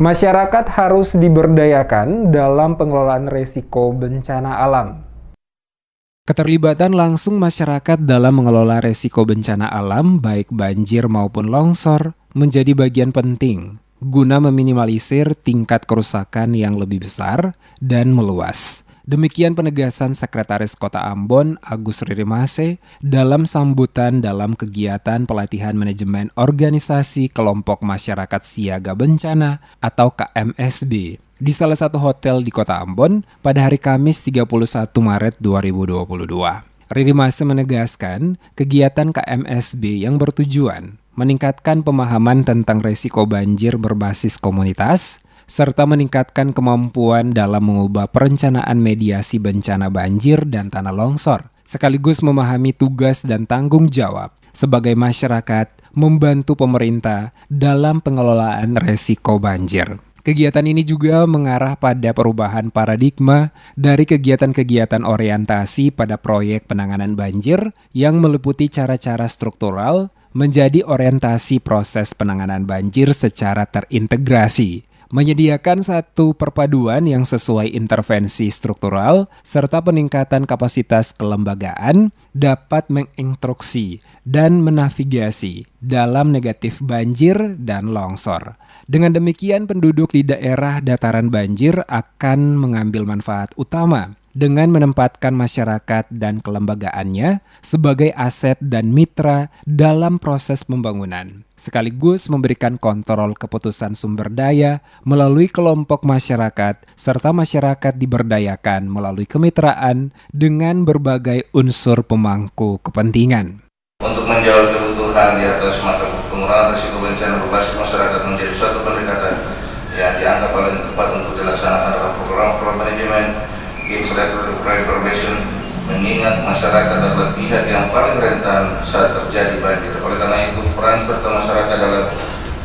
Masyarakat harus diberdayakan dalam pengelolaan risiko bencana alam. Keterlibatan langsung masyarakat dalam mengelola risiko bencana alam, baik banjir maupun longsor, menjadi bagian penting guna meminimalisir tingkat kerusakan yang lebih besar dan meluas. Demikian penegasan Sekretaris Kota Ambon, Agus Ririmase, dalam sambutan dalam kegiatan pelatihan manajemen organisasi kelompok masyarakat siaga bencana atau KMSB di salah satu hotel di Kota Ambon pada hari Kamis 31 Maret 2022. Ririmase menegaskan kegiatan KMSB yang bertujuan meningkatkan pemahaman tentang risiko banjir berbasis komunitas, serta meningkatkan kemampuan dalam mengubah perencanaan mediasi bencana banjir dan tanah longsor, sekaligus memahami tugas dan tanggung jawab sebagai masyarakat membantu pemerintah dalam pengelolaan risiko banjir. Kegiatan ini juga mengarah pada perubahan paradigma dari kegiatan-kegiatan orientasi pada proyek penanganan banjir yang meliputi cara-cara struktural menjadi orientasi proses penanganan banjir secara terintegrasi, menyediakan satu perpaduan yang sesuai intervensi struktural, serta peningkatan kapasitas kelembagaan dapat menginstruksi dan menavigasi dalam negatif banjir dan longsor. Dengan demikian, penduduk di daerah dataran banjir akan mengambil manfaat utama dengan menempatkan masyarakat dan kelembagaannya sebagai aset dan mitra dalam proses pembangunan, sekaligus memberikan kontrol keputusan sumber daya melalui kelompok masyarakat, serta masyarakat diberdayakan melalui kemitraan dengan berbagai unsur pemangku kepentingan. Untuk menjawab kebutuhan di atas mata pengurangan risiko bencana berbasis masyarakat menjadi suatu pendekatan yang dianggap paling tepat untuk dilaksanakan dalam program manajemen information, mengingat masyarakat adalah pihak yang paling rentan saat terjadi banjir. Oleh karena itu, peran serta masyarakat dalam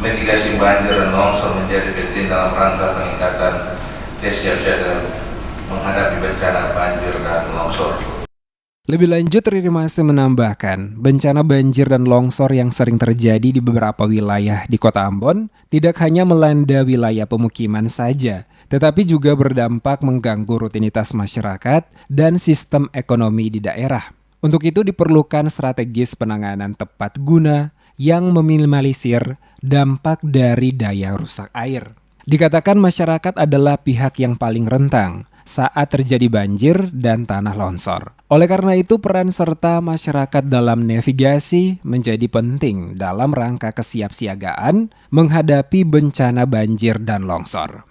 mitigasi banjir dan longsor menjadi penting dalam rangka peningkatan kesiapsiagaan menghadapi bencana banjir dan longsor. Lebih lanjut, Ririmase menambahkan, bencana banjir dan longsor yang sering terjadi di beberapa wilayah di Kota Ambon tidak hanya melanda wilayah pemukiman saja, tetapi juga berdampak mengganggu rutinitas masyarakat dan sistem ekonomi di daerah. Untuk itu diperlukan strategis penanganan tepat guna yang meminimalisir dampak dari daya rusak air. Dikatakan masyarakat adalah pihak yang paling rentang saat terjadi banjir dan tanah longsor. Oleh karena itu, peran serta masyarakat dalam navigasi menjadi penting dalam rangka kesiapsiagaan menghadapi bencana banjir dan longsor.